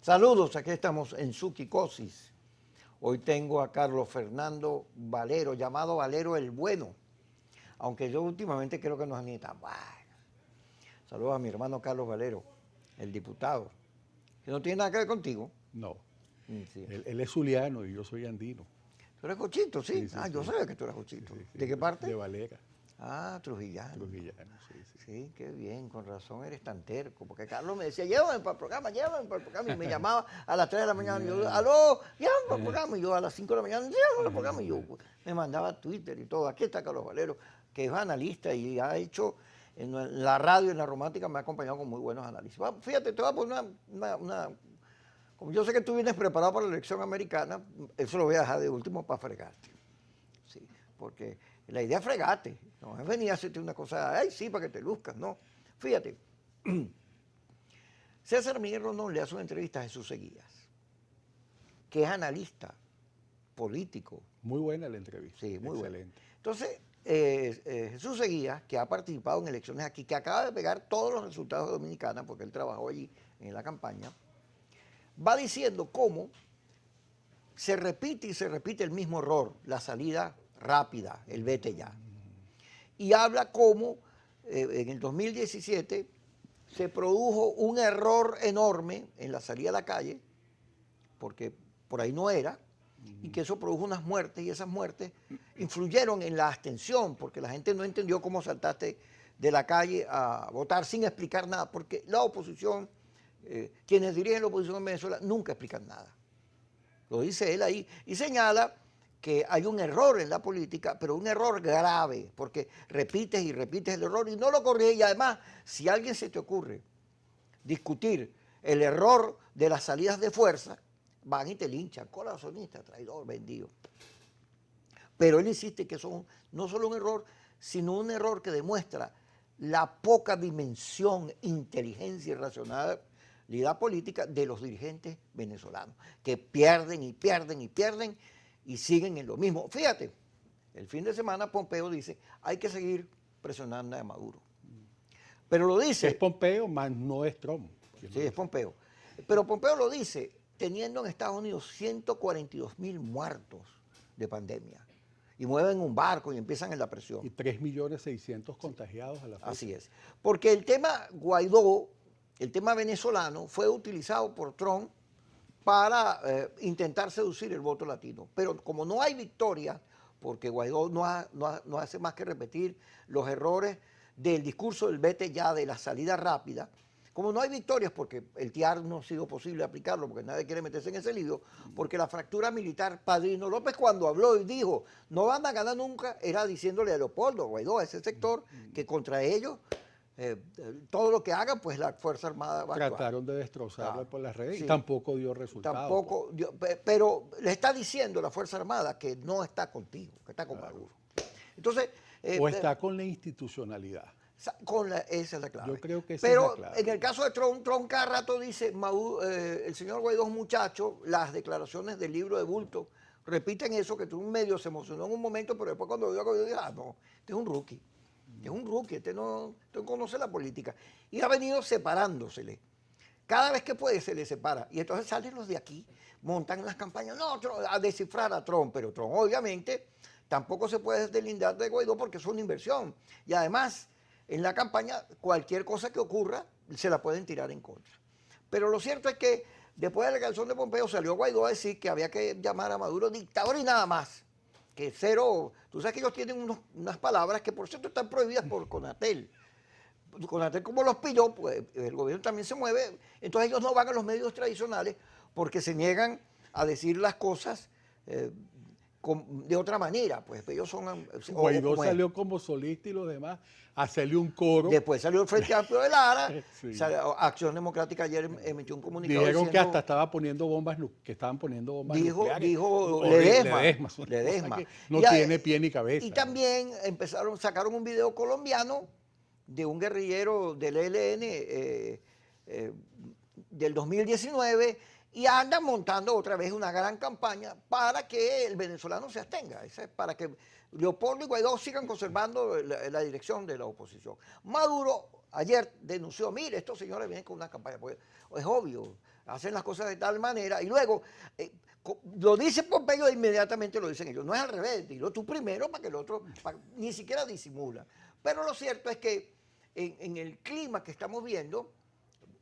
Saludos, aquí estamos en Suquicosis. Hoy tengo a Carlos Fernando Valero, llamado Valero el Bueno, aunque yo últimamente creo que no es ni tan bueno. Saludos a mi hermano Carlos Valero, el diputado, que no tiene nada que ver contigo. No, Sí. él es zuliano y yo soy andino. ¿Tú eres Jochito? Sí. Sí, sí, Yo sí. sabía que tú eras Jochito. Sí, ¿De qué parte? De Valera, Ah, Trujillano. trujillano, sí. Sí, qué bien, con razón eres tan terco, porque Carlos me decía, llévame para el programa, y me llamaba a las 3 de la mañana, y yo, aló, llévame para el programa, y yo a las 5 de la mañana, llévame para el programa, y yo me mandaba a Twitter y todo. Aquí está Carlos Valero, que es analista y ha hecho, en la radio, en la romántica, me ha acompañado con muy buenos análisis. Fíjate, te voy a poner como yo sé que tú vienes preparado para la elección americana, eso lo voy a dejar de último para fregarte. Sí, porque la idea es fregarte, no es venir a hacerte una cosa, ay, sí, para que te luzcas, no. Fíjate, César Miguel Rondón le hace una entrevista a Jesús Seguías, que es analista político. Muy buena la entrevista. Sí, muy buena. Excelente. Entonces, Jesús Seguías, que ha participado en elecciones aquí, que acaba de pegar todos los resultados de Dominicana, porque él trabajó allí en la campaña, va diciendo cómo se repite y se repite el mismo error, la salida rápida, el vete ya. Y habla cómo en el 2017 se produjo un error enorme en la salida a la calle, porque por ahí no era, y que eso produjo unas muertes, y esas muertes influyeron en la abstención, porque la gente no entendió cómo saltaste de la calle a votar sin explicar nada, porque la oposición, quienes dirigen la oposición en Venezuela, nunca explican nada. Lo dice él ahí, y señala que hay un error en la política, pero un error grave, porque repites y repites el error y no lo corriges. Y además, si a alguien se te ocurre discutir el error de las salidas de fuerza, van y te linchan, corazonista, traidor, vendido. Pero él insiste que son no solo un error, sino un error que demuestra la poca dimensión, inteligencia y racionalidad política de los dirigentes venezolanos, que pierden y pierden y pierden y siguen en lo mismo. Fíjate, el fin de semana Pompeo dice, hay que seguir presionando a Maduro. Pero lo dice... Es Pompeo, más no es Trump. Sí, es Pompeo. Pero Pompeo lo dice teniendo en Estados Unidos 142.000 muertos de pandemia. Y mueven un barco y empiezan en la presión. Y 3.600.000 contagiados a la fecha. Así es. Porque el tema Guaidó, el tema venezolano, fue utilizado por Trump para intentar seducir el voto latino. Pero como no hay victoria, porque Guaidó no hace más que repetir los errores del discurso del vete ya, de la salida rápida, como no hay victorias, porque el TIAR no ha sido posible aplicarlo, porque nadie quiere meterse en ese lío, porque la fractura militar, Padrino López cuando habló y dijo, no van a ganar nunca, era diciéndole a Leopoldo Guaidó, a ese sector, que contra ellos, todo lo que hagan, pues la Fuerza Armada va a actuar. Trataron de destrozarlo por las redes Sí. y tampoco dio resultados. Tampoco, pero le está diciendo la Fuerza Armada que no está contigo, que está con Maduro. Entonces... o está con la institucionalidad. Esa es la clave. Yo creo que esa pero es la clave. En el caso de Trump cada rato dice, el señor Guaidó es muchacho, las declaraciones del libro de bulto repiten eso, que tú medio se emocionó en un momento, pero después cuando vio a Guaidó dijo, no, este es un rookie. Es un rookie, este no conoce la política. Y ha venido separándosele. Cada vez que puede se le separa. Y entonces salen los de aquí, montan las campañas, no, a descifrar a Trump. Pero Trump obviamente tampoco se puede deslindar de Guaidó porque es una inversión. Y además, en la campaña, cualquier cosa que ocurra, se la pueden tirar en contra. Pero lo cierto es que después de la declaración de Pompeo salió Guaidó a decir que había que llamar a Maduro dictador y nada más. Que cero, tú sabes que ellos tienen unas palabras que por cierto están prohibidas por Conatel. Conatel como los pilló, pues el gobierno también se mueve, entonces ellos no van a los medios tradicionales porque se niegan a decir las cosas de otra manera, pues ellos son... Guaidó salió como solista y los demás a hacerle un coro. Después salió el Frente Amplio de Lara, Sí. Acción Democrática ayer emitió un comunicado Dijeron diciendo, que hasta estaba poniendo bombas, que estaban poniendo bombas nucleares. Dijo Ledesma. Ledesma. No tiene pie ni cabeza. Y también sacaron un video colombiano de un guerrillero del ELN del 2019 y andan montando otra vez una gran campaña para que el venezolano se abstenga, para que Leopoldo y Guaidó sigan conservando la dirección de la oposición. Maduro ayer denunció, mire, estos señores vienen con una campaña, pues es obvio, hacen las cosas de tal manera y luego lo dice Pompeyo e inmediatamente lo dicen ellos. No es al revés, dilo tú primero para que el otro ni siquiera disimula. Pero lo cierto es que en el clima que estamos viendo,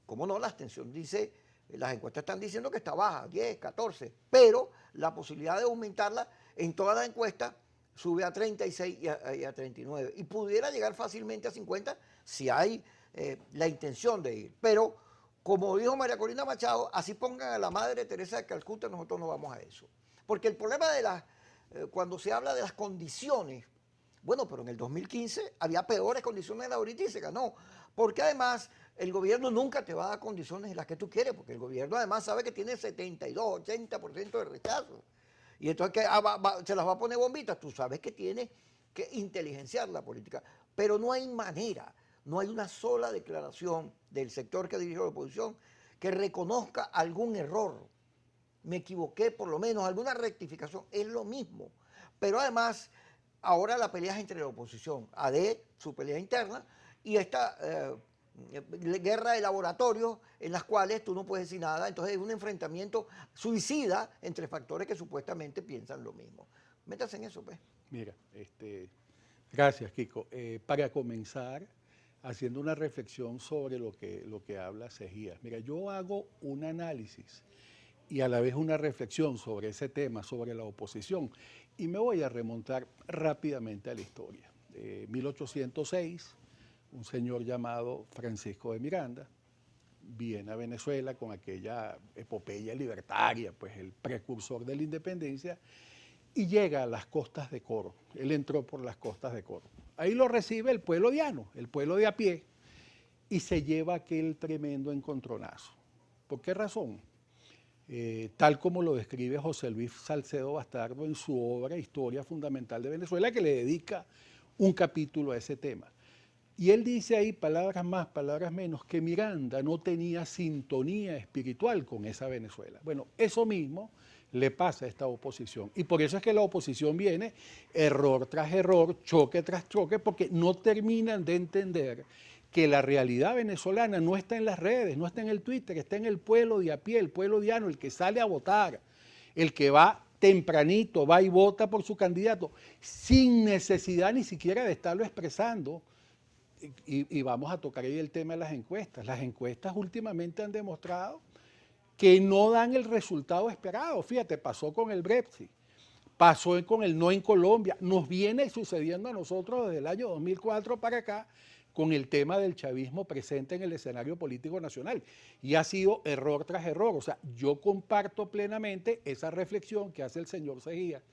cómo no, la abstención dice, las encuestas están diciendo que está baja, 10, 14, pero la posibilidad de aumentarla en todas las encuestas sube a 36 y a 39. Y pudiera llegar fácilmente a 50 si hay la intención de ir. Pero, como dijo María Corina Machado, así pongan a la Madre Teresa de Calcuta, nosotros no vamos a eso. Porque el problema de cuando se habla de las condiciones, bueno, pero en el 2015 había peores condiciones de ahorita y se ganó. Porque además el gobierno nunca te va a dar condiciones en las que tú quieres, porque el gobierno además sabe que tiene 72, 80% de rechazo. Y entonces que se las va a poner bombitas. Tú sabes que tiene que inteligenciar la política. Pero no hay manera, no hay una sola declaración del sector que dirige la oposición que reconozca algún error. Me equivoqué, por lo menos, alguna rectificación. Es lo mismo. Pero además, ahora la pelea es entre la oposición. AD, su pelea interna, y esta guerra de laboratorios en las cuales tú no puedes decir nada. Entonces es un enfrentamiento suicida entre factores que supuestamente piensan lo mismo. Métase en eso, pues. Mira, gracias, Kiko. Para comenzar, haciendo una reflexión sobre lo que habla Sejías. Mira, yo hago un análisis y a la vez una reflexión sobre ese tema, sobre la oposición, y me voy a remontar rápidamente a la historia. 1806, un señor llamado Francisco de Miranda viene a Venezuela con aquella epopeya libertaria, pues el precursor de la independencia, y llega a las costas de Coro. Él entró por las costas de Coro. Ahí lo recibe el pueblo llano, el pueblo de a pie, y se lleva aquel tremendo encontronazo. ¿Por qué razón? Tal como lo describe José Luis Salcedo Bastardo en su obra Historia Fundamental de Venezuela, que le dedica un capítulo a ese tema. Y él dice ahí, palabras más, palabras menos, que Miranda no tenía sintonía espiritual con esa Venezuela. Bueno, eso mismo le pasa a esta oposición. Y por eso es que la oposición viene error tras error, choque tras choque, porque no terminan de entender que la realidad venezolana no está en las redes, no está en el Twitter, está en el pueblo de a pie, el pueblo llano, el que sale a votar, el que va tempranito, va y vota por su candidato, sin necesidad ni siquiera de estarlo expresando. Y vamos a tocar ahí el tema de las encuestas. Las encuestas últimamente han demostrado que no dan el resultado esperado. Fíjate, pasó con el Brexit, pasó con el no en Colombia, nos viene sucediendo a nosotros desde el año 2004 para acá con el tema del chavismo presente en el escenario político nacional. Y ha sido error tras error. O sea, yo comparto plenamente esa reflexión que hace el señor Sejías.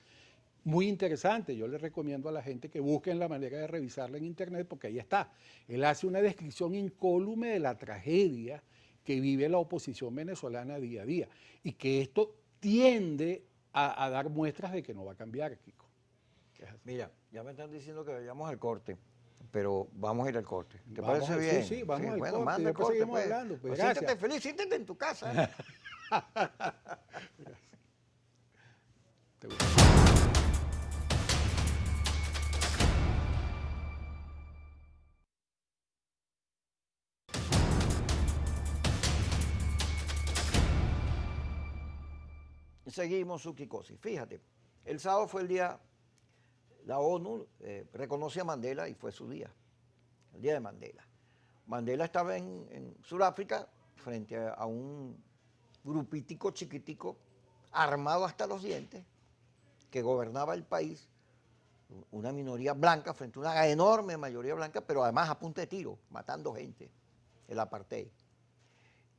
Muy interesante, yo le recomiendo a la gente que busquen la manera de revisarla en internet porque ahí está. Él hace una descripción incólume de la tragedia que vive la oposición venezolana día a día y que esto tiende a dar muestras de que no va a cambiar, Kiko. Mira, ya me están diciendo que vayamos al corte, pero vamos a ir al corte. ¿Te Vamos parece bien? Sí, vamos al corte. Manda el Después corte, seguimos pues. hablando. Pues, siéntete feliz, siéntete en tu casa. ¿Te gusta? Seguimos su Kikosi. Fíjate, el sábado fue el día, la ONU reconoce a Mandela y fue su día, el día de Mandela. Mandela estaba en Sudáfrica frente a un grupitico chiquitico, armado hasta los dientes, que gobernaba el país, una minoría blanca frente a una enorme mayoría blanca, pero además a punta de tiro, matando gente, el apartheid.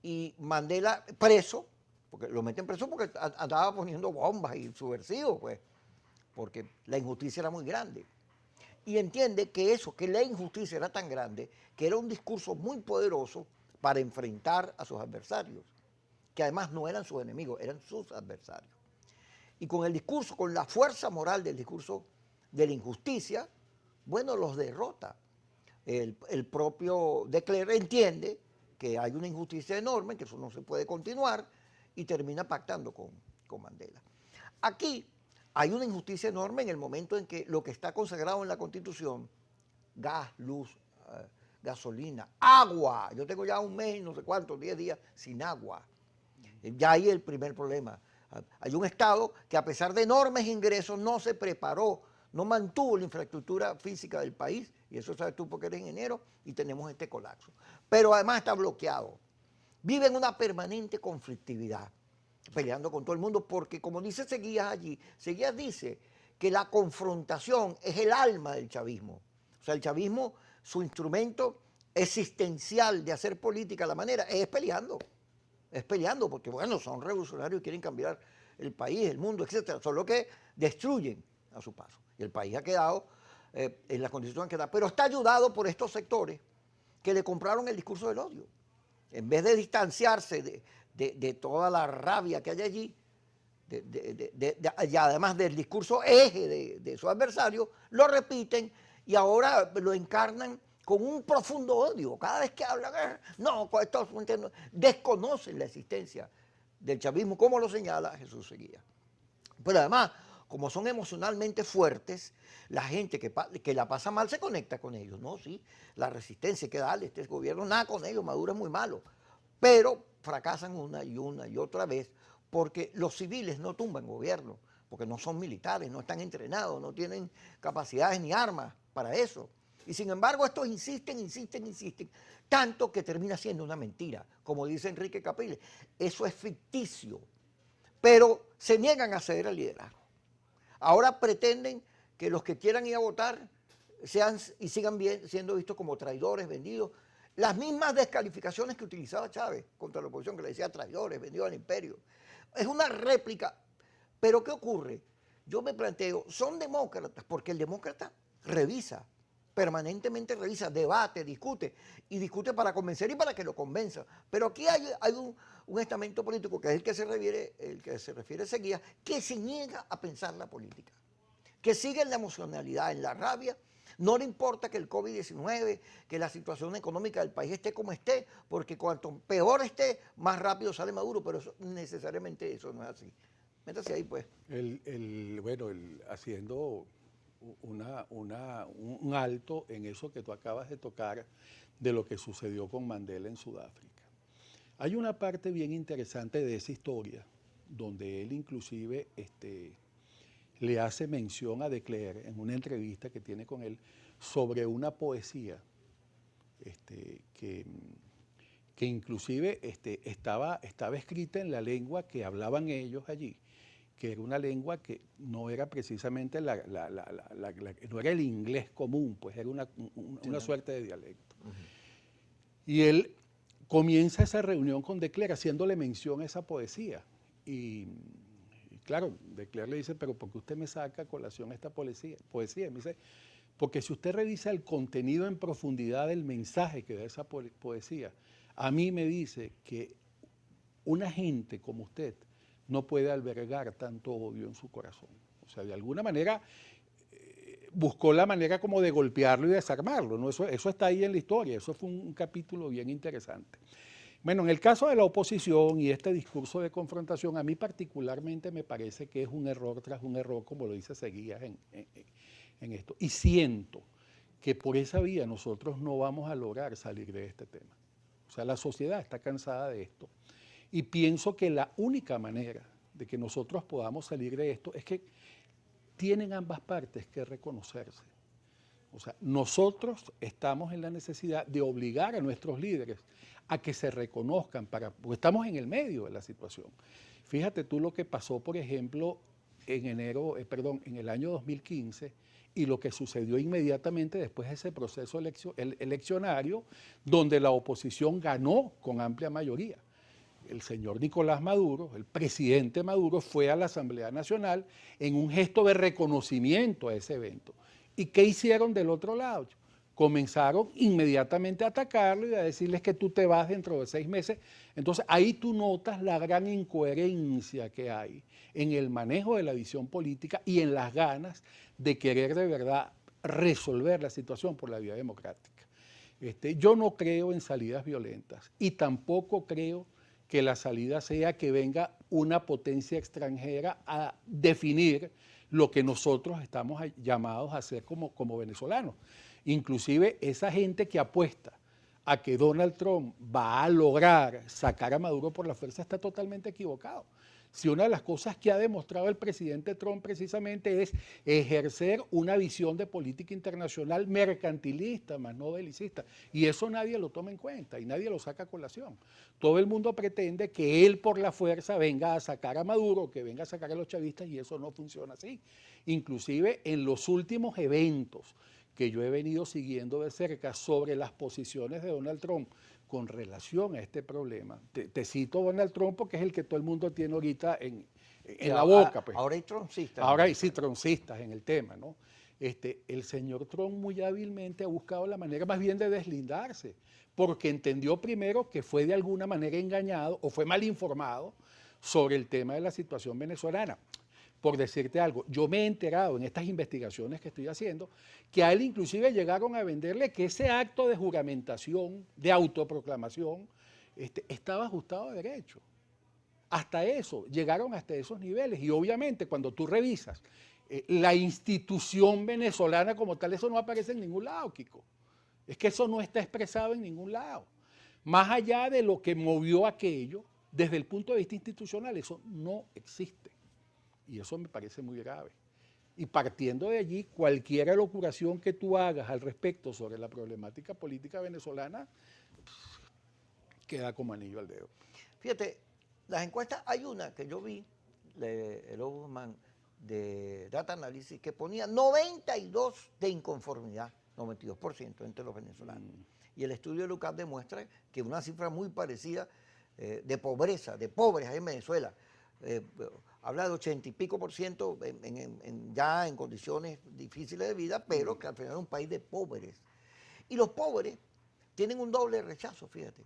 Y Mandela preso, porque lo meten preso porque andaba poniendo bombas y subversivos, pues, porque la injusticia era muy grande. Y entiende que que la injusticia era tan grande, que era un discurso muy poderoso para enfrentar a sus adversarios, que además no eran sus enemigos, eran sus adversarios. Y con el discurso, con la fuerza moral del discurso de la injusticia, bueno, los derrota. El propio de Klerk entiende que hay una injusticia enorme, que eso no se puede continuar, y termina pactando con Mandela. Aquí hay una injusticia enorme en el momento en que lo que está consagrado en la Constitución, gas, luz, gasolina, agua, yo tengo ya un mes, no sé cuántos, 10 días sin agua. Ya hay el primer problema. Hay un Estado que a pesar de enormes ingresos no se preparó, no mantuvo la infraestructura física del país, y eso sabes tú porque eres ingeniero, y tenemos este colapso. Pero además está bloqueado. Vive en una permanente conflictividad, peleando con todo el mundo, porque como dice Seguías allí, Seguías dice que la confrontación es el alma del chavismo. O sea, el chavismo, su instrumento existencial de hacer política, la manera, es peleando, porque bueno, son revolucionarios y quieren cambiar el país, el mundo, etcétera, solo que destruyen a su paso. Y el país ha quedado en la condición que da, pero está ayudado por estos sectores que le compraron el discurso del odio. En vez de distanciarse de toda la rabia que hay allí, y además del discurso eje de su adversario, lo repiten y ahora lo encarnan con un profundo odio. Cada vez que hablan, no, estos desconocen la existencia del chavismo, como lo señala Jesús Seguía. Pero además, como son emocionalmente fuertes, la gente que la pasa mal se conecta con ellos, ¿no? Sí, la resistencia, que dale, este gobierno nada con ellos, Maduro es muy malo. Pero fracasan una y otra vez porque los civiles no tumban gobierno, porque no son militares, no están entrenados, no tienen capacidades ni armas para eso. Y sin embargo estos insisten, tanto que termina siendo una mentira, como dice Enrique Capriles. Eso es ficticio, pero se niegan a ceder al liderazgo. Ahora pretenden que los que quieran ir a votar sean y sigan siendo vistos como traidores, vendidos. Las mismas descalificaciones que utilizaba Chávez contra la oposición, que le decía traidores, vendidos al imperio. Es una réplica. Pero ¿qué ocurre? Yo me planteo, son demócratas, porque el demócrata revisa, permanentemente revisa, debate, discute, y discute para convencer y para que lo convenza. Pero aquí hay un estamento político, que es el que se refiere Seguía, que se niega a pensar la política, que sigue en la emocionalidad, en la rabia. No le importa que el COVID-19, que la situación económica del país esté como esté, porque cuanto peor esté, más rápido sale Maduro, pero necesariamente eso no es así. Métase ahí, pues. Haciendo un alto en eso que tú acabas de tocar de lo que sucedió con Mandela en Sudáfrica. Hay una parte bien interesante de esa historia, donde él inclusive le hace mención a de Klerk en una entrevista que tiene con él sobre una poesía que inclusive estaba escrita en la lengua que hablaban ellos allí, que era una lengua que no era precisamente no era el inglés común, pues era una suerte de dialecto. Y él comienza esa reunión con de Klerk haciéndole mención a esa poesía. Y claro, de Klerk le dice, pero ¿por qué usted me saca a colación esta poesía? Me dice, porque si usted revisa el contenido en profundidad del mensaje que da esa poesía, a mí me dice que una gente como usted no puede albergar tanto odio en su corazón. O sea, de alguna manera buscó la manera como de golpearlo y desarmarlo, ¿no? Eso está ahí en la historia, eso fue un capítulo bien interesante. Bueno, en el caso de la oposición y este discurso de confrontación, a mí particularmente me parece que es un error tras un error, como lo dice Seguías en esto. Y siento que por esa vía nosotros no vamos a lograr salir de este tema. O sea, la sociedad está cansada de esto. Y pienso que la única manera de que nosotros podamos salir de esto es que tienen ambas partes que reconocerse. O sea, nosotros estamos en la necesidad de obligar a nuestros líderes a que se reconozcan, porque estamos en el medio de la situación. Fíjate tú lo que pasó, por ejemplo, en el año 2015 y lo que sucedió inmediatamente después de ese proceso eleccionario, donde la oposición ganó con amplia mayoría. El señor Nicolás Maduro, el presidente Maduro, fue a la Asamblea Nacional en un gesto de reconocimiento a ese evento. ¿Y qué hicieron del otro lado? Comenzaron inmediatamente a atacarlo y a decirles que tú te vas dentro de 6 meses. Entonces ahí tú notas la gran incoherencia que hay en el manejo de la visión política y en las ganas de querer de verdad resolver la situación por la vía democrática. Yo no creo en salidas violentas y tampoco creo que la salida sea que venga una potencia extranjera a definir lo que nosotros estamos llamados a hacer como venezolanos. Inclusive esa gente que apuesta a que Donald Trump va a lograr sacar a Maduro por la fuerza está totalmente equivocado. Si una de las cosas que ha demostrado el presidente Trump precisamente es ejercer una visión de política internacional mercantilista, más no belicista, y eso nadie lo toma en cuenta y nadie lo saca a colación. Todo el mundo pretende que él por la fuerza venga a sacar a Maduro, que venga a sacar a los chavistas, y eso no funciona así. Inclusive en los últimos eventos que yo he venido siguiendo de cerca sobre las posiciones de Donald Trump con relación a este problema. Te cito Donald Trump porque es el que todo el mundo tiene ahorita en la boca. Pues. Ahora hay trumpistas. Ahora hay sí trumpistas en el tema, ¿no? El señor Trump muy hábilmente ha buscado la manera más bien de deslindarse, porque entendió primero que fue de alguna manera engañado o fue mal informado sobre el tema de la situación venezolana. Por decirte algo, yo me he enterado en estas investigaciones que estoy haciendo que a él inclusive llegaron a venderle que ese acto de juramentación, de autoproclamación, estaba ajustado a derecho. Hasta eso, llegaron hasta esos niveles. Y obviamente cuando tú revisas la institución venezolana como tal, eso no aparece en ningún lado, Kiko. Es que eso no está expresado en ningún lado. Más allá de lo que movió aquello, desde el punto de vista institucional, eso no existe. Y eso me parece muy grave. Y partiendo de allí, cualquier elocuración que tú hagas al respecto sobre la problemática política venezolana, queda como anillo al dedo. Fíjate, las encuestas, hay una que yo vi, el Ombudsman de Data Analysis, que ponía 92 de inconformidad, 92% entre los venezolanos. Y el estudio de Lucas demuestra que una cifra muy parecida de pobreza, de pobres en Venezuela, habla de 80 y pico por ciento ya en condiciones difíciles de vida, pero que al final es un país de pobres. Y los pobres tienen un doble rechazo, fíjate.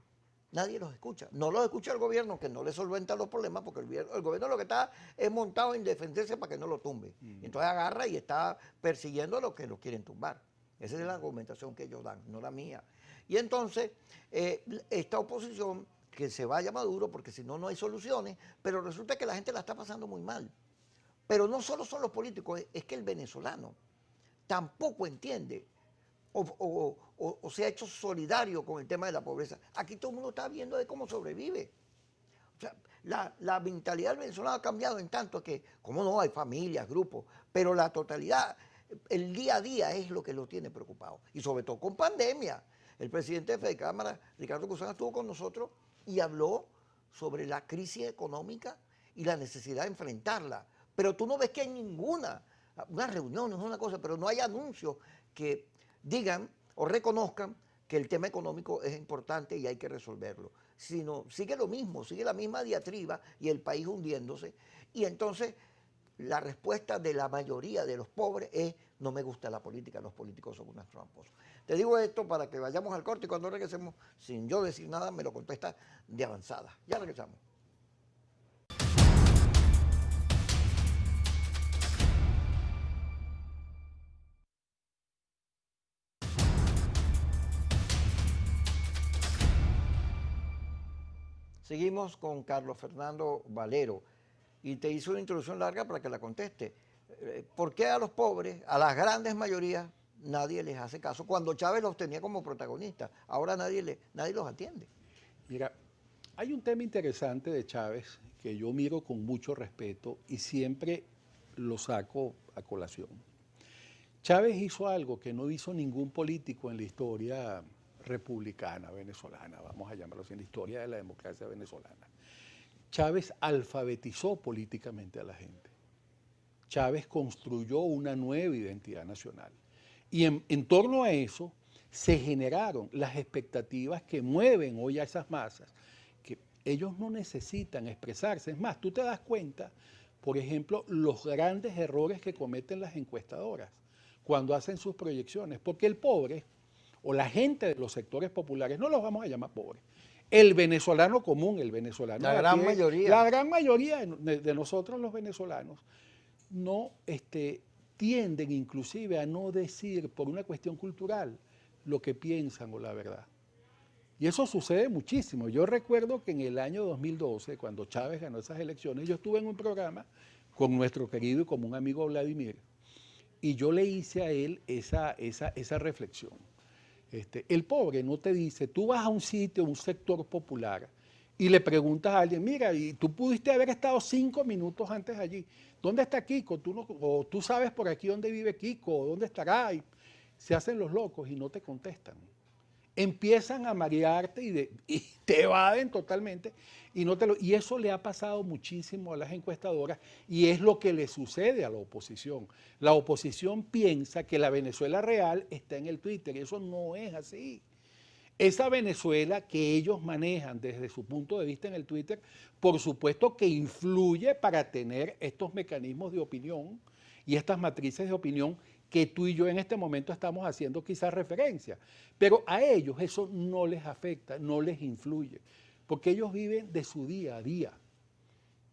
Nadie los escucha. No los escucha el gobierno, que no les solventa los problemas, porque el gobierno lo que está es montado en defenderse para que no lo tumbe. Entonces agarra y está persiguiendo a los que lo quieren tumbar. Esa es la argumentación que ellos dan, no la mía. Y entonces, esta oposición, que se vaya Maduro, porque si no, no hay soluciones, pero resulta que la gente la está pasando muy mal. Pero no solo son los políticos, es que el venezolano tampoco entiende o se ha hecho solidario con el tema de la pobreza. Aquí todo el mundo está viendo de cómo sobrevive. O sea, la mentalidad del venezolano ha cambiado en tanto que, como no, hay familias, grupos, pero la totalidad, el día a día es lo que lo tiene preocupado. Y sobre todo con pandemia. El presidente de Fedecámara, Ricardo Cruzán, estuvo con nosotros y habló sobre la crisis económica y la necesidad de enfrentarla. Pero tú no ves que hay ninguna, una reunión, es una cosa, pero no hay anuncios que digan o reconozcan que el tema económico es importante y hay que resolverlo. Sino sigue lo mismo, sigue la misma diatriba y el país hundiéndose. Y entonces la respuesta de la mayoría de los pobres es: no me gusta la política, los políticos son unos tramposos. Te digo esto para que vayamos al corte y cuando regresemos, sin yo decir nada, me lo contesta de avanzada. Ya regresamos. Seguimos con Carlos Fernando Valero y te hizo una introducción larga para que la conteste. ¿Por qué a los pobres, a las grandes mayorías, nadie les hace caso? Cuando Chávez los tenía como protagonistas, ahora nadie los atiende. Mira, hay un tema interesante de Chávez que yo miro con mucho respeto y siempre lo saco a colación. Chávez hizo algo que no hizo ningún político en la historia republicana venezolana, vamos a llamarlo así, en la historia de la democracia venezolana. Chávez alfabetizó políticamente a la gente. Chávez construyó una nueva identidad nacional. Y en torno a eso se generaron las expectativas que mueven hoy a esas masas, que ellos no necesitan expresarse. Es más, tú te das cuenta, por ejemplo, los grandes errores que cometen las encuestadoras cuando hacen sus proyecciones, porque el pobre o la gente de los sectores populares, no los vamos a llamar pobres, el venezolano común, el venezolano... La gran mayoría. La gran mayoría de nosotros los venezolanos no tienden inclusive a no decir por una cuestión cultural lo que piensan o la verdad. Y eso sucede muchísimo. Yo recuerdo que en el año 2012, cuando Chávez ganó esas elecciones, yo estuve en un programa con nuestro querido y común amigo Vladimir, y yo le hice a él esa reflexión. El pobre no te dice, tú vas a un sitio, un sector popular, y le preguntas a alguien, mira, y tú pudiste haber estado 5 minutos antes allí. ¿Dónde está Kiko? Tú no, o tú sabes por aquí dónde vive Kiko, o dónde estará. Y se hacen los locos y no te contestan. Empiezan a marearte y te evaden totalmente. Y eso le ha pasado muchísimo a las encuestadoras y es lo que le sucede a la oposición. La oposición piensa que la Venezuela real está en el Twitter y eso no es así. Esa Venezuela que ellos manejan desde su punto de vista en el Twitter, por supuesto que influye para tener estos mecanismos de opinión y estas matrices de opinión que tú y yo en este momento estamos haciendo quizás referencia. Pero a ellos eso no les afecta, no les influye, porque ellos viven de su día a día,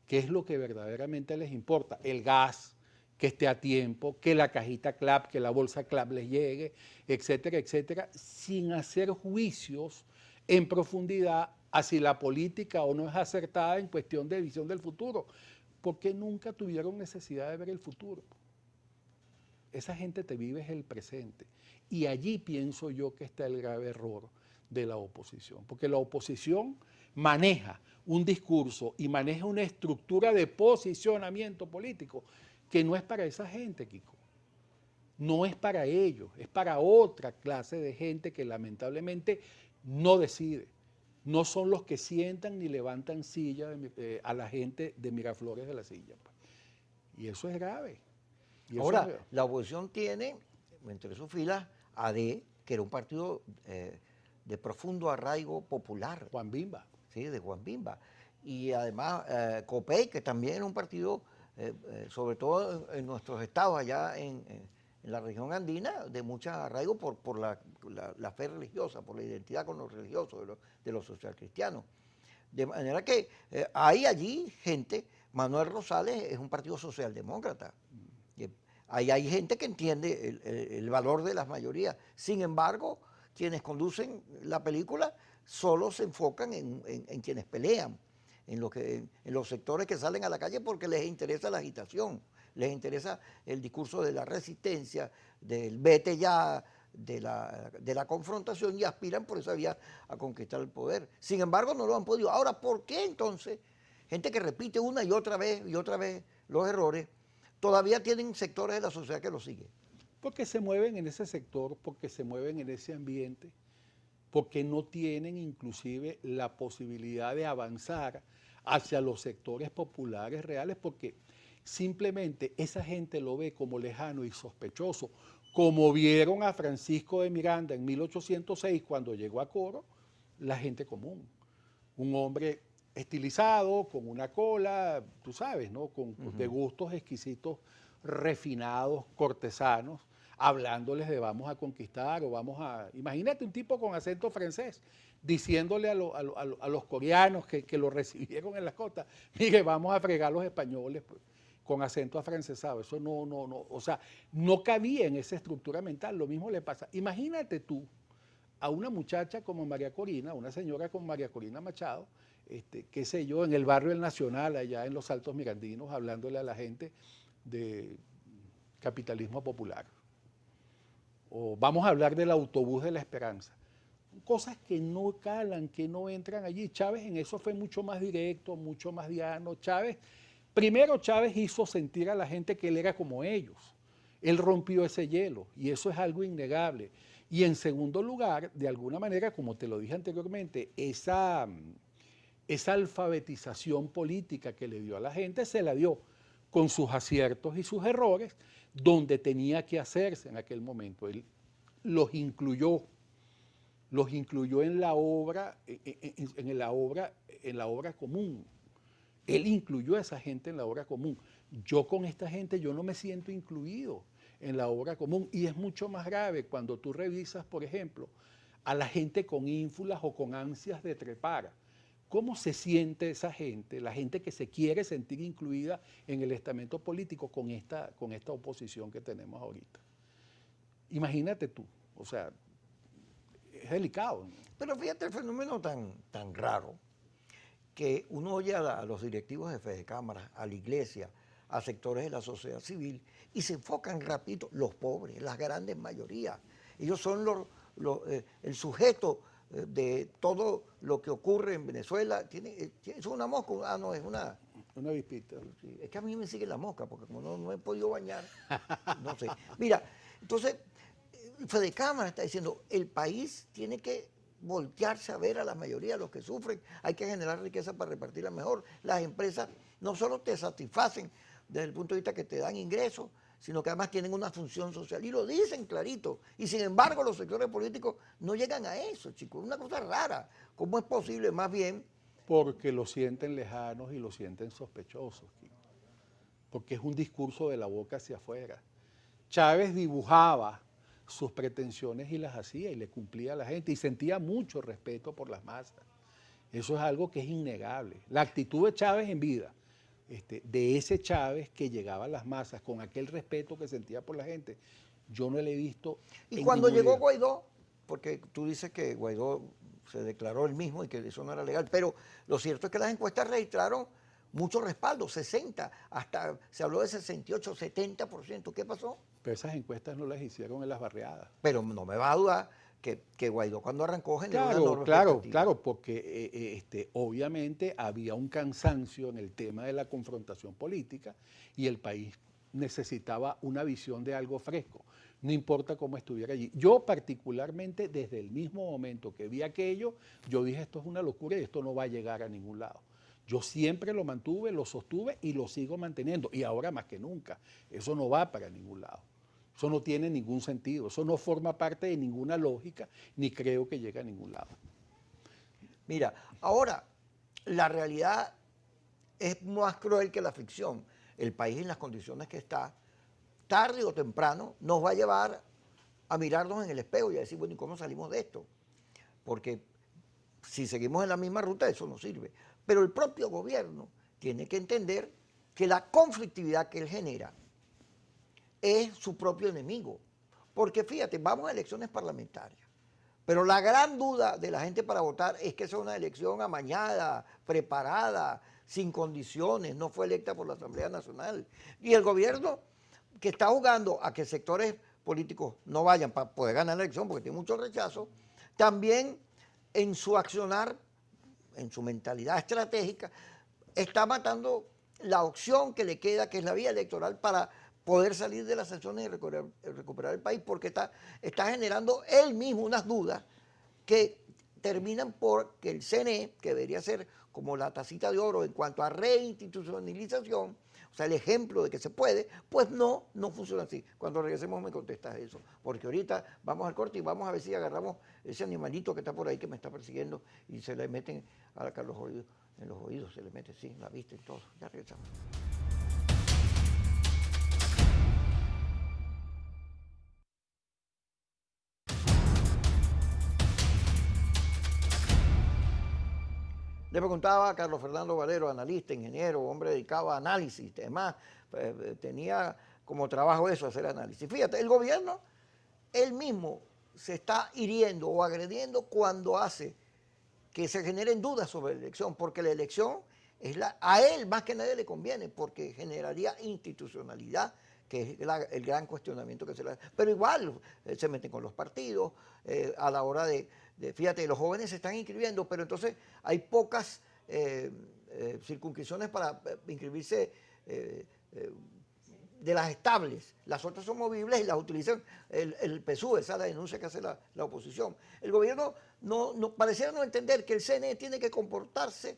que es lo que verdaderamente les importa. El gas, que esté a tiempo, que la cajita CLAP, que la bolsa CLAP les llegue, etcétera, etcétera, sin hacer juicios en profundidad a si la política o no es acertada en cuestión de visión del futuro, porque nunca tuvieron necesidad de ver el futuro. Esa gente te vive el presente. Y allí pienso yo que está el grave error de la oposición, porque la oposición maneja un discurso y maneja una estructura de posicionamiento político que no es para esa gente, Kiko. No es para ellos, es para otra clase de gente que lamentablemente no decide. No son los que sientan ni levantan silla a la gente de Miraflores de la Silla. Pues. Y eso es grave. Ahora, la oposición tiene entre sus filas a AD, que era un partido de profundo arraigo popular. Juan Bimba. Sí, de Juan Bimba. Y además COPEI, que también era un partido, sobre todo en nuestros estados, allá en la región andina, de mucho arraigo por la fe religiosa, por la identidad con los religiosos, de los socialcristianos. De manera que hay allí gente, Manuel Rosales es un partido socialdemócrata. Ahí hay gente que entiende el valor de las mayorías. Sin embargo, quienes conducen la película solo se enfocan en quienes pelean, en los sectores que salen a la calle porque les interesa la agitación, les interesa el discurso de la resistencia, del vete ya, de la confrontación y aspiran por esa vía a conquistar el poder. Sin embargo, no lo han podido. Ahora, ¿por qué entonces gente que repite una y otra vez los errores, todavía tienen sectores de la sociedad que lo siguen? Porque se mueven en ese sector, porque se mueven en ese ambiente, porque no tienen inclusive la posibilidad de avanzar hacia los sectores populares reales, porque simplemente esa gente lo ve como lejano y sospechoso, como vieron a Francisco de Miranda en 1806 cuando llegó a Coro, la gente común, un hombre estilizado, con una cola, tú sabes, ¿no? De gustos exquisitos, refinados, cortesanos, hablándoles de vamos a conquistar o vamos a... Imagínate un tipo con acento francés diciéndole a los coreanos que lo recibieron en las costas, mire, vamos a fregar a los españoles pues, con acento afrancesado. Eso no, o sea, no cabía en esa estructura mental. Lo mismo le pasa. Imagínate tú a una muchacha como María Corina, una señora como María Corina Machado, qué sé yo, en el barrio El Nacional, allá en los Altos Mirandinos, hablándole a la gente de capitalismo popular. O vamos a hablar del autobús de la esperanza. Cosas que no calan, que no entran allí. Chávez en eso fue mucho más directo, mucho más llano. Primero Chávez hizo sentir a la gente que él era como ellos. Él rompió ese hielo y eso es algo innegable. Y en segundo lugar, de alguna manera, como te lo dije anteriormente, esa alfabetización política que le dio a la gente se la dio con sus aciertos y sus errores, donde tenía que hacerse en aquel momento. Él los incluyó en la obra, en la obra común. Él incluyó a esa gente en la obra común. Yo con esta gente, yo no me siento incluido en la obra común. Y es mucho más grave cuando tú revisas, por ejemplo, a la gente con ínfulas o con ansias de trepar. ¿Cómo se siente esa gente, la gente que se quiere sentir incluida en el estamento político con esta oposición que tenemos ahorita? Imagínate tú, o sea, es delicado. Pero fíjate el fenómeno tan raro que uno oye a los directivos jefes de cámara, a la iglesia, a sectores de la sociedad civil y se enfocan rapidito, los pobres, las grandes mayorías. Ellos son el sujeto de todo lo que ocurre en Venezuela, ¿es una mosca? Ah, no, es una... Una avispita. Sí, es que a mí me sigue la mosca, porque como no he podido bañar, no sé. Mira, entonces, Fede Cámara está diciendo, el país tiene que voltearse a ver a la mayoría de los que sufren, hay que generar riqueza para repartirla mejor. Las empresas no solo te satisfacen desde el punto de vista que te dan ingresos, sino que además tienen una función social, y lo dicen clarito. Y sin embargo, los sectores políticos no llegan a eso, chicos. Es una cosa rara. ¿Cómo es posible, más bien? Porque lo sienten lejanos y lo sienten sospechosos, porque es un discurso de la boca hacia afuera. Chávez dibujaba sus pretensiones y las hacía y le cumplía a la gente y sentía mucho respeto por las masas. Eso es algo que es innegable. La actitud de Chávez en vida, de ese Chávez que llegaba a las masas con aquel respeto que sentía por la gente, yo no le he visto. Y cuando llegó Guaidó, porque tú dices que Guaidó se declaró él mismo y que eso no era legal, pero lo cierto es que las encuestas registraron mucho respaldo, 60, hasta se habló de 68, 70%. ¿Qué pasó? Pero esas encuestas no las hicieron en las barriadas. Pero no me va a dudar que Guaidó cuando arrancó generó una enorme Claro, porque obviamente había un cansancio en el tema de la confrontación política y el país necesitaba una visión de algo fresco, no importa cómo estuviera allí. Yo particularmente, desde el mismo momento que vi aquello, yo dije, esto es una locura y esto no va a llegar a ningún lado. Yo siempre lo mantuve, lo sostuve y lo sigo manteniendo, y ahora más que nunca, eso no va para ningún lado. Eso no tiene ningún sentido, eso no forma parte de ninguna lógica, ni creo que llegue a ningún lado. Mira, ahora, la realidad es más cruel que la ficción. El país en las condiciones que está, tarde o temprano, nos va a llevar a mirarnos en el espejo y a decir, bueno, ¿y cómo salimos de esto? Porque si seguimos en la misma ruta, eso no sirve. Pero el propio gobierno tiene que entender que la conflictividad que él genera es su propio enemigo. Porque fíjate, vamos a elecciones parlamentarias, pero la gran duda de la gente para votar es que sea una elección amañada, preparada, sin condiciones, no fue electa por la Asamblea Nacional. Y el gobierno que está jugando a que sectores políticos no vayan para poder ganar la elección, porque tiene mucho rechazo, también en su accionar, en su mentalidad estratégica, está matando la opción que le queda, que es la vía electoral, para poder salir de las sanciones y recuperar el país, porque está generando él mismo unas dudas que terminan por que el CNE, que debería ser como la tacita de oro en cuanto a reinstitucionalización, o sea, el ejemplo de que se puede, pues no funciona así. Cuando regresemos me contestas eso, porque ahorita vamos al corte y vamos a ver si agarramos ese animalito que está por ahí que me está persiguiendo y se le meten a Carlos oídos, en los oídos se le mete, sí, en la vista y todo. Ya regresamos. Le preguntaba a Carlos Fernando Valero, analista, ingeniero, hombre dedicado a análisis, además tenía como trabajo eso, hacer análisis. Fíjate, el gobierno, él mismo se está hiriendo o agrediendo cuando hace que se generen dudas sobre la elección, porque la elección a él más que nadie le conviene, porque generaría institucionalidad, que es el gran cuestionamiento que se le hace. Pero igual se meten con los partidos a la hora fíjate, los jóvenes se están inscribiendo, pero entonces hay pocas circunscripciones para inscribirse de las estables. Las otras son movibles y las utilizan el PSUV, esa es la denuncia que hace la oposición. El gobierno pareciera no entender que el CNE tiene que comportarse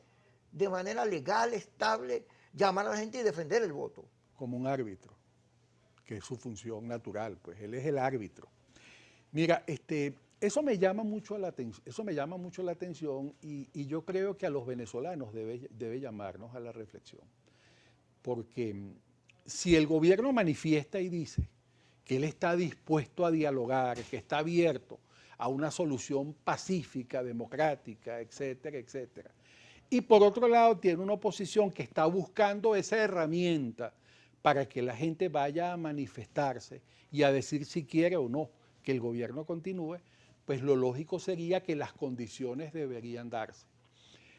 de manera legal, estable, llamar a la gente y defender el voto. Como un árbitro, que es su función natural, pues él es el árbitro. Mira, eso me llama mucho la atención, y yo creo que a los venezolanos debe llamarnos a la reflexión. Porque si el gobierno manifiesta y dice que él está dispuesto a dialogar, que está abierto a una solución pacífica, democrática, etcétera, etcétera, y por otro lado tiene una oposición que está buscando esa herramienta para que la gente vaya a manifestarse y a decir si quiere o no que el gobierno continúe, pues lo lógico sería que las condiciones deberían darse.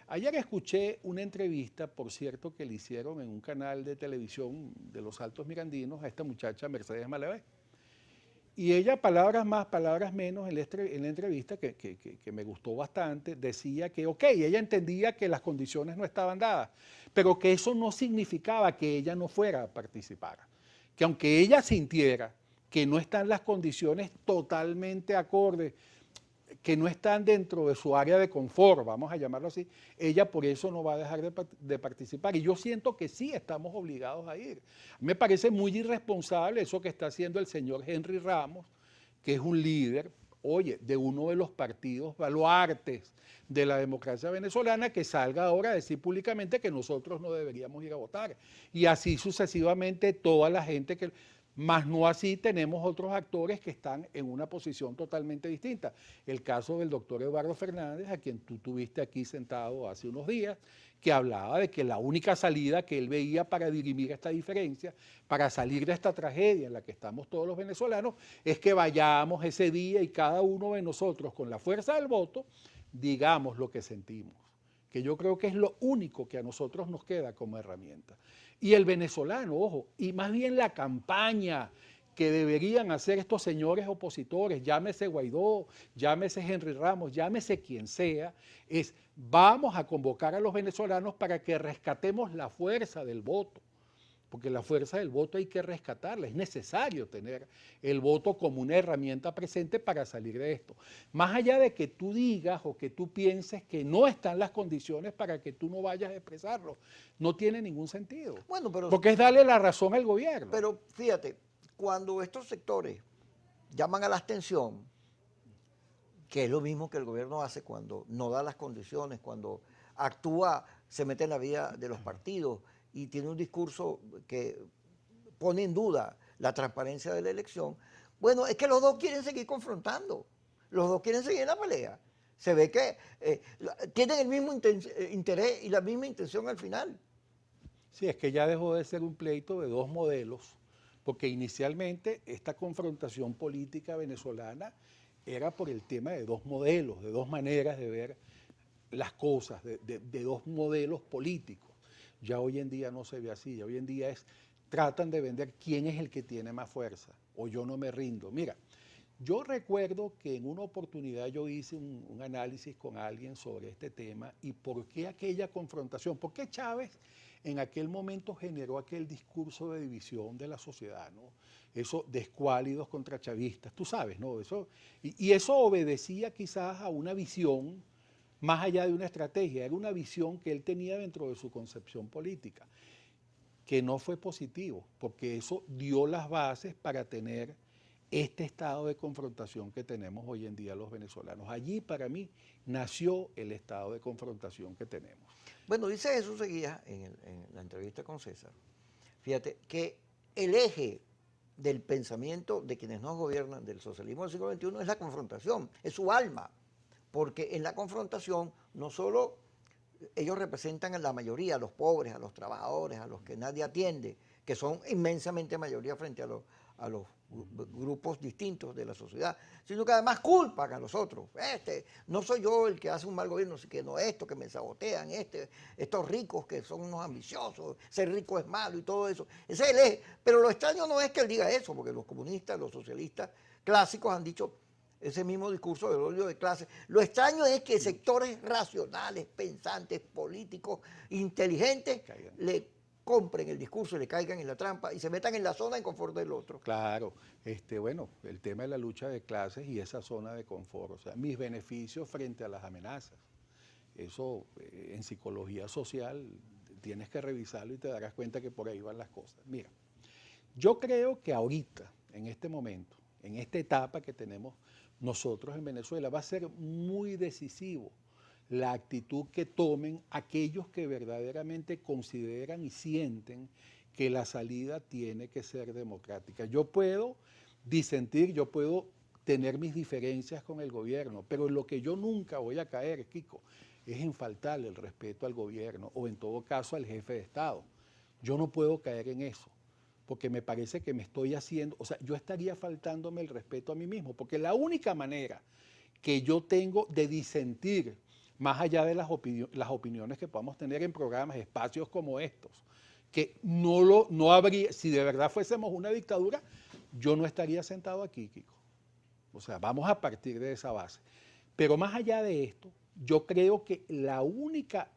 Ayer escuché una entrevista, por cierto, que le hicieron en un canal de televisión de los Altos Mirandinos a esta muchacha Mercedes Malevé. Y ella, palabras más, palabras menos, en la entrevista, que me gustó bastante, decía que, ok, ella entendía que las condiciones no estaban dadas, pero que eso no significaba que ella no fuera a participar. Que aunque ella sintiera que no están las condiciones totalmente acordes, que no están dentro de su área de confort, vamos a llamarlo así, ella por eso no va a dejar de participar. Y yo siento que sí estamos obligados a ir. Me parece muy irresponsable eso que está haciendo el señor Henry Ramos, que es un líder, oye, de uno de los partidos baluartes de la democracia venezolana, que salga ahora a decir públicamente que nosotros no deberíamos ir a votar. Y así sucesivamente toda la gente que... Más no así tenemos otros actores que están en una posición totalmente distinta. El caso del doctor Eduardo Fernández, a quien tú tuviste aquí sentado hace unos días, que hablaba de que la única salida que él veía para dirimir esta diferencia, para salir de esta tragedia en la que estamos todos los venezolanos, es que vayamos ese día y cada uno de nosotros con la fuerza del voto, digamos lo que sentimos, que yo creo que es lo único que a nosotros nos queda como herramienta. Y el venezolano, ojo, y más bien la campaña que deberían hacer estos señores opositores, llámese Guaidó, llámese Henry Ramos, llámese quien sea, es vamos a convocar a los venezolanos para que rescatemos la fuerza del voto. Porque la fuerza del voto hay que rescatarla, es necesario tener el voto como una herramienta presente para salir de esto. Más allá de que tú digas o que tú pienses que no están las condiciones para que tú no vayas a expresarlo, no tiene ningún sentido. Bueno, pero, porque es darle la razón al gobierno. Pero fíjate, cuando estos sectores llaman a la abstención, que es lo mismo que el gobierno hace cuando no da las condiciones, cuando actúa, se mete en la vida de los partidos y tiene un discurso que pone en duda la transparencia de la elección, bueno, es que los dos quieren seguir confrontando, los dos quieren seguir en la pelea. Se ve que tienen el mismo interés y la misma intención al final. Sí, es que ya dejó de ser un pleito de dos modelos, porque inicialmente esta confrontación política venezolana era por el tema de dos modelos, de dos maneras de ver las cosas, de dos modelos políticos. Ya hoy en día no se ve así, ya hoy en día tratan de vender quién es el que tiene más fuerza, o yo no me rindo. Mira, yo recuerdo que en una oportunidad yo hice un análisis con alguien sobre este tema y por qué aquella confrontación, por qué Chávez en aquel momento generó aquel discurso de división de la sociedad, ¿no? Eso de escuálidos contra chavistas, tú sabes, ¿no? Y eso obedecía quizás a una visión más allá de una estrategia, era una visión que él tenía dentro de su concepción política, que no fue positivo, porque eso dio las bases para tener este estado de confrontación que tenemos hoy en día los venezolanos. Allí, para mí, nació el estado de confrontación que tenemos. Bueno, dice Jesús Seguía en la entrevista con César, fíjate, que el eje del pensamiento de quienes nos gobiernan, del socialismo del siglo XXI, es la confrontación, es su alma. Porque en la confrontación no solo ellos representan a la mayoría, a los pobres, a los trabajadores, a los que nadie atiende, que son inmensamente mayoría frente a los grupos distintos de la sociedad, sino que además culpan a los otros. No soy yo el que hace un mal gobierno, sino esto, que me sabotean, estos ricos que son unos ambiciosos, ser rico es malo y todo eso. Ese es el eje. Pero lo extraño no es que él diga eso, porque los comunistas, los socialistas clásicos han dicho ese mismo discurso del odio de clase. Lo extraño es que sectores racionales, pensantes, políticos, inteligentes, le compren el discurso y le caigan en la trampa y se metan en la zona de confort del otro. Claro, bueno, el tema de la lucha de clases y esa zona de confort, o sea, mis beneficios frente a las amenazas. Eso en psicología social tienes que revisarlo y te darás cuenta que por ahí van las cosas. Mira, yo creo que ahorita, en este momento, en esta etapa que tenemos nosotros en Venezuela, va a ser muy decisivo la actitud que tomen aquellos que verdaderamente consideran y sienten que la salida tiene que ser democrática. Yo puedo disentir, yo puedo tener mis diferencias con el gobierno, pero en lo que yo nunca voy a caer, Kiko, es en faltarle el respeto al gobierno o en todo caso al jefe de Estado. Yo no puedo caer en eso, porque me parece que me estoy haciendo, o sea, yo estaría faltándome el respeto a mí mismo, porque la única manera que yo tengo de disentir, más allá de las opiniones que podamos tener en programas, espacios como estos, que no habría, si de verdad fuésemos una dictadura, yo no estaría sentado aquí, Kiko. O sea, vamos a partir de esa base. Pero más allá de esto, yo creo que la única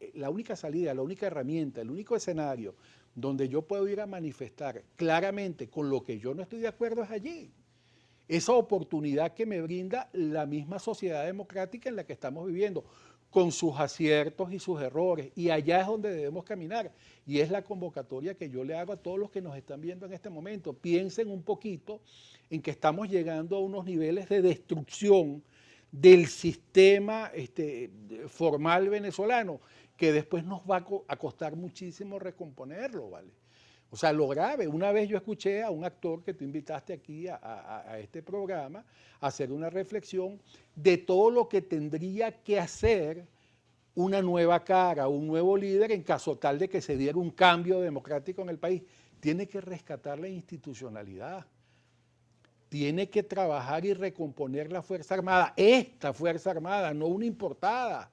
salida, la única herramienta, el único escenario donde yo puedo ir a manifestar claramente con lo que yo no estoy de acuerdo es allí. Esa oportunidad que me brinda la misma sociedad democrática en la que estamos viviendo, con sus aciertos y sus errores. Y allá es donde debemos caminar. Y es la convocatoria que yo le hago a todos los que nos están viendo en este momento. Piensen un poquito en que estamos llegando a unos niveles de destrucción del sistema formal venezolano, que después nos va a costar muchísimo recomponerlo, ¿vale? O sea, lo grave. Una vez yo escuché a un actor que tú invitaste aquí a este programa a hacer una reflexión de todo lo que tendría que hacer una nueva cara, un nuevo líder en caso tal de que se diera un cambio democrático en el país. Tiene que rescatar la institucionalidad. Tiene que trabajar y recomponer la Fuerza Armada, esta Fuerza Armada, no una importada.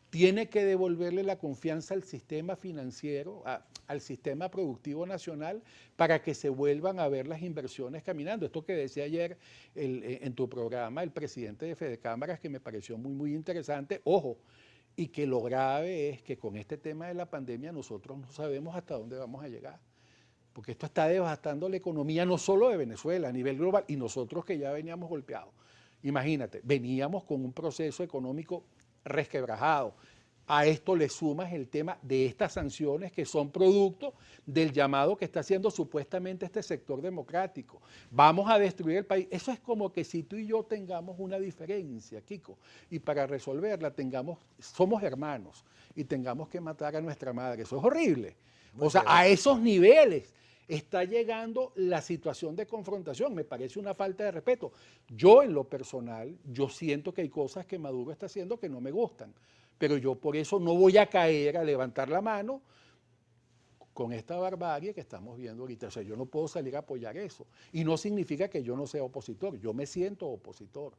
Tiene que devolverle la confianza al sistema financiero, al sistema productivo nacional, para que se vuelvan a ver las inversiones caminando. Esto que decía ayer en tu programa el presidente de Fedecámaras, que me pareció muy, muy interesante. Ojo, y que lo grave es que con este tema de la pandemia nosotros no sabemos hasta dónde vamos a llegar. Porque esto está devastando la economía no solo de Venezuela, a nivel global, y nosotros que ya veníamos golpeados. Imagínate, veníamos con un proceso económico resquebrajado. A esto le sumas el tema de estas sanciones que son producto del llamado que está haciendo supuestamente este sector democrático. Vamos a destruir el país. Eso es como que si tú y yo tengamos una diferencia, Kiko, y para resolverla somos hermanos y tengamos que matar a nuestra madre. Eso es horrible. O sea, a esos niveles está llegando la situación de confrontación. Me parece una falta de respeto. Yo, en lo personal, yo siento que hay cosas que Maduro está haciendo que no me gustan, pero yo por eso no voy a caer a levantar la mano con esta barbarie que estamos viendo ahorita. O sea, yo no puedo salir a apoyar eso. Y no significa que yo no sea opositor. Yo me siento opositor.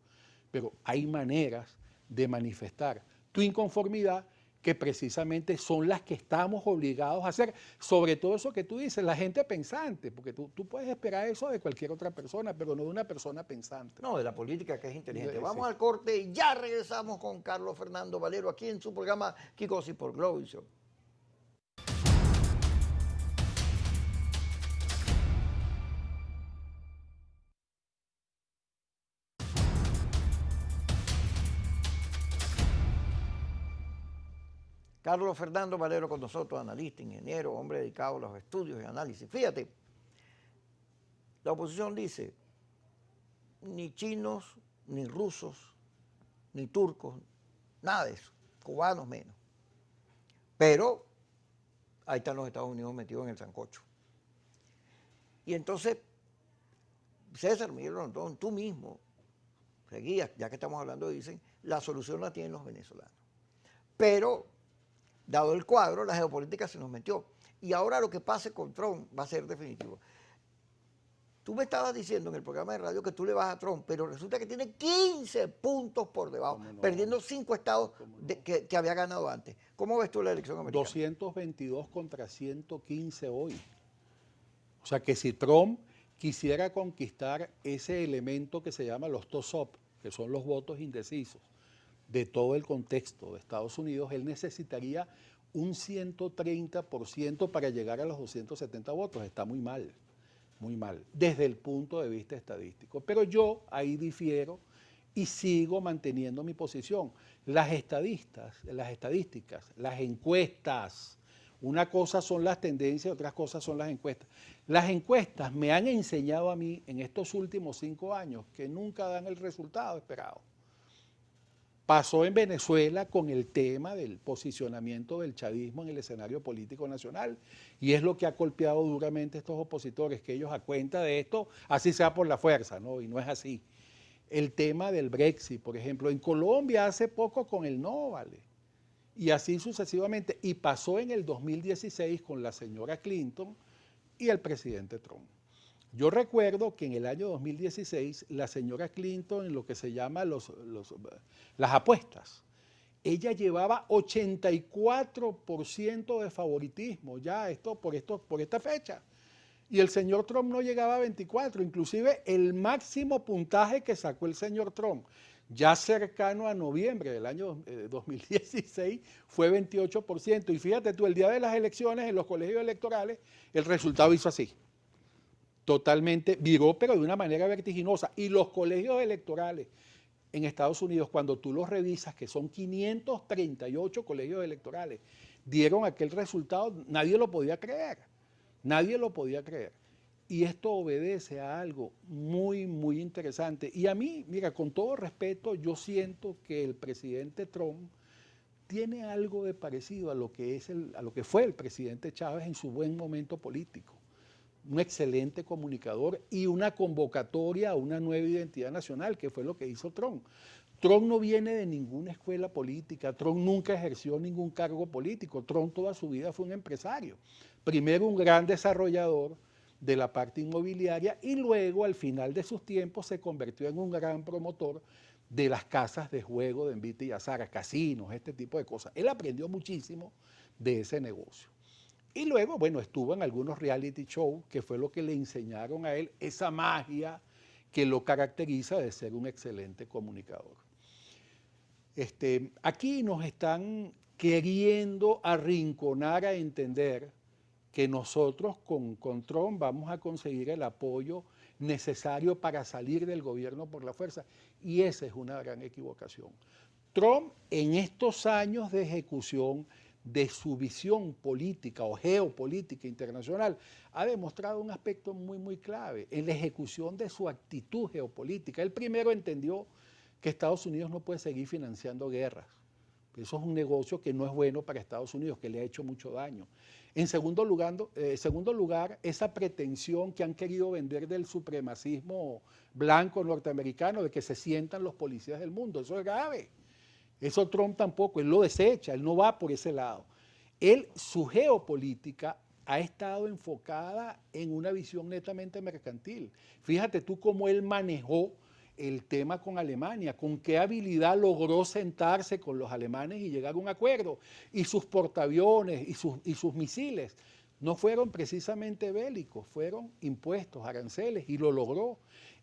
Pero hay maneras de manifestar tu inconformidad que precisamente son las que estamos obligados a hacer, sobre todo eso que tú dices, la gente pensante, porque tú puedes esperar eso de cualquier otra persona, pero no de una persona pensante. No, de la política que es inteligente. Vamos al corte y ya regresamos con Carlos Fernando Valero aquí en su programa Kikosi por Globovisión. Carlos Fernando Valero con nosotros, analista, ingeniero, hombre dedicado a los estudios y análisis. Fíjate, la oposición dice, ni chinos, ni rusos, ni turcos, nada de eso, cubanos menos. Pero ahí están los Estados Unidos metidos en el sancocho. Y entonces, César Miguel Rondón, tú mismo, seguías, ya que estamos hablando, dicen, la solución la tienen los venezolanos. Pero dado el cuadro, la geopolítica se nos metió. Y ahora lo que pase con Trump va a ser definitivo. Tú me estabas diciendo en el programa de radio que tú le vas a Trump, pero resulta que tiene 15 puntos por debajo, no? Perdiendo 5 estados que había ganado antes. ¿Cómo ves tú la elección americana? 222 contra 115 hoy. O sea que si Trump quisiera conquistar ese elemento que se llama los toss-up, que son los votos indecisos, de todo el contexto de Estados Unidos, él necesitaría un 130% para llegar a los 270 votos. Está muy mal, desde el punto de vista estadístico. Pero yo ahí difiero y sigo manteniendo mi posición. Las estadísticas, las encuestas, una cosa son las tendencias, otras cosas son las encuestas. Las encuestas me han enseñado a mí en estos últimos 5 años que nunca dan el resultado esperado. Pasó en Venezuela con el tema del posicionamiento del chavismo en el escenario político nacional y es lo que ha golpeado duramente a estos opositores, que ellos a cuenta de esto, así sea por la fuerza, ¿no? Y no es así. El tema del Brexit, por ejemplo, en Colombia hace poco con el no, ¿vale? Y así sucesivamente. Y pasó en el 2016 con la señora Clinton y el presidente Trump. Yo recuerdo que en el año 2016 la señora Clinton, en lo que se llama las apuestas, ella llevaba 84% de favoritismo ya por esta fecha. y el señor Trump no llegaba a 24, inclusive el máximo puntaje que sacó el señor Trump, ya cercano a noviembre del año 2016, fue 28%. Y fíjate tú, el día de las elecciones en los colegios electorales, el resultado hizo así. Totalmente viró, pero de una manera vertiginosa. Y los colegios electorales en Estados Unidos, cuando tú los revisas, que son 538 colegios electorales, dieron aquel resultado, nadie lo podía creer. Nadie lo podía creer. Y esto obedece a algo muy, muy interesante. Y a mí, mira, con todo respeto, yo siento que el presidente Trump tiene algo de parecido a lo que fue el presidente Chávez en su buen momento político. Un excelente comunicador y una convocatoria a una nueva identidad nacional, que fue lo que hizo Trump. Trump no viene de ninguna escuela política, Trump nunca ejerció ningún cargo político, Trump toda su vida fue un empresario. Primero un gran desarrollador de la parte inmobiliaria y luego al final de sus tiempos se convirtió en un gran promotor de las casas de juego de Envite y Azara, casinos, este tipo de cosas. Él aprendió muchísimo de ese negocio. Y luego, bueno, estuvo en algunos reality shows, que fue lo que le enseñaron a él, esa magia que lo caracteriza de ser un excelente comunicador. Aquí nos están queriendo arrinconar a entender que nosotros con Trump vamos a conseguir el apoyo necesario para salir del gobierno por la fuerza. Y esa es una gran equivocación. Trump, en estos años de ejecución de su visión política o geopolítica internacional, ha demostrado un aspecto muy, muy clave en la ejecución de su actitud geopolítica. Él primero entendió que Estados Unidos no puede seguir financiando guerras. Eso es un negocio que no es bueno para Estados Unidos, que le ha hecho mucho daño. En segundo lugar, esa pretensión que han querido vender del supremacismo blanco norteamericano, de que se sientan los policías del mundo, eso es grave. Eso Trump tampoco, él lo desecha, él no va por ese lado. Su geopolítica ha estado enfocada en una visión netamente mercantil. Fíjate tú cómo él manejó el tema con Alemania, con qué habilidad logró sentarse con los alemanes y llegar a un acuerdo. Y sus portaaviones y sus misiles no fueron precisamente bélicos, fueron impuestos, aranceles, y lo logró.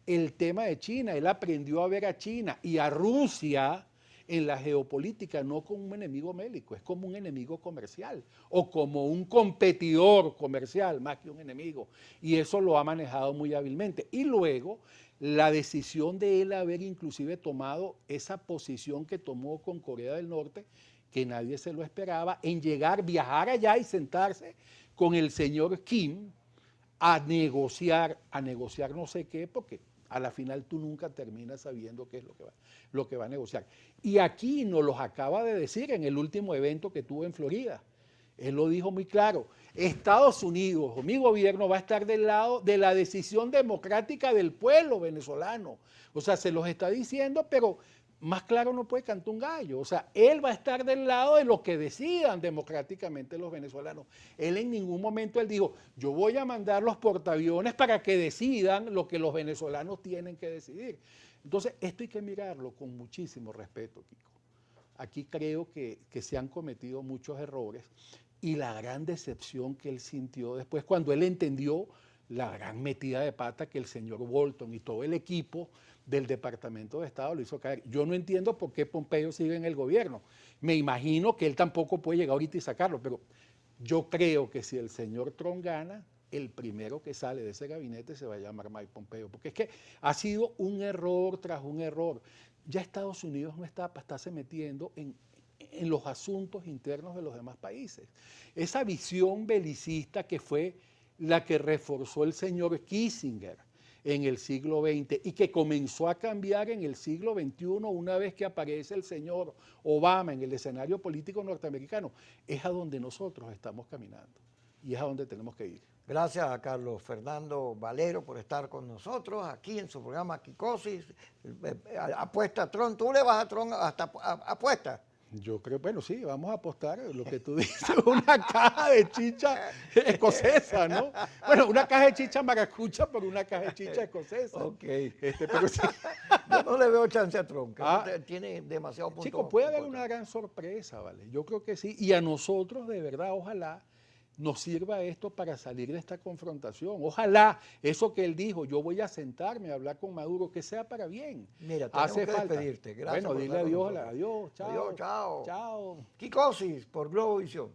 El tema de China, él aprendió a ver a China y a Rusia en la geopolítica no como un enemigo bélico, es como un enemigo comercial o como un competidor comercial más que un enemigo. Y eso lo ha manejado muy hábilmente. Y luego la decisión de él haber inclusive tomado esa posición que tomó con Corea del Norte, que nadie se lo esperaba, en viajar allá y sentarse con el señor Kim a negociar no sé qué, porque a la final tú nunca terminas sabiendo qué es lo que va a negociar. Y aquí nos los acaba de decir en el último evento que tuvo en Florida. Él lo dijo muy claro. Estados Unidos, o mi gobierno, va a estar del lado de la decisión democrática del pueblo venezolano. O sea, se los está diciendo, pero más claro no puede cantar un gallo. O sea, él va a estar del lado de lo que decidan democráticamente los venezolanos. Él en ningún momento él dijo, yo voy a mandar los portaaviones para que decidan lo que los venezolanos tienen que decidir. Entonces, esto hay que mirarlo con muchísimo respeto, Kiko. Aquí creo que se han cometido muchos errores y la gran decepción que él sintió después cuando él entendió la gran metida de pata que el señor Bolton y todo el equipo del Departamento de Estado lo hizo caer. Yo no entiendo por qué Pompeo sigue en el gobierno. Me imagino que él tampoco puede llegar ahorita y sacarlo, pero yo creo que si el señor Trump gana, el primero que sale de ese gabinete se va a llamar Mike Pompeo, porque es que ha sido un error tras un error. Ya Estados Unidos no está para estarse metiendo en los asuntos internos de los demás países. Esa visión belicista que fue la que reforzó el señor Kissinger en el siglo XX y que comenzó a cambiar en el siglo XXI una vez que aparece el señor Obama en el escenario político norteamericano, es a donde nosotros estamos caminando y es a donde tenemos que ir. Gracias a Carlos Fernando Valero por estar con nosotros aquí en su programa Kikosis. Apuesta a Trump. ¿Tú le vas a Trump hasta apuesta? Yo creo, bueno, sí, vamos a apostar lo que tú dices, una caja de chicha escocesa, ¿no? Bueno, una caja de chicha maracucha por una caja de chicha escocesa. Ok. Pero sí. Yo no le veo chance a Trump, que tiene demasiado punto. Chico, puede haber una gran sorpresa, ¿vale? Yo creo que sí. Y a nosotros, de verdad, ojalá nos sirva esto para salir de esta confrontación. Ojalá eso que él dijo, yo voy a sentarme a hablar con Maduro, que sea para bien. Mira, tenemos que despedirte. Gracias Bueno, por dile estar con adiós, nosotros. adiós, chao. Adiós, chao. Chao. Kikosis por Globovisión.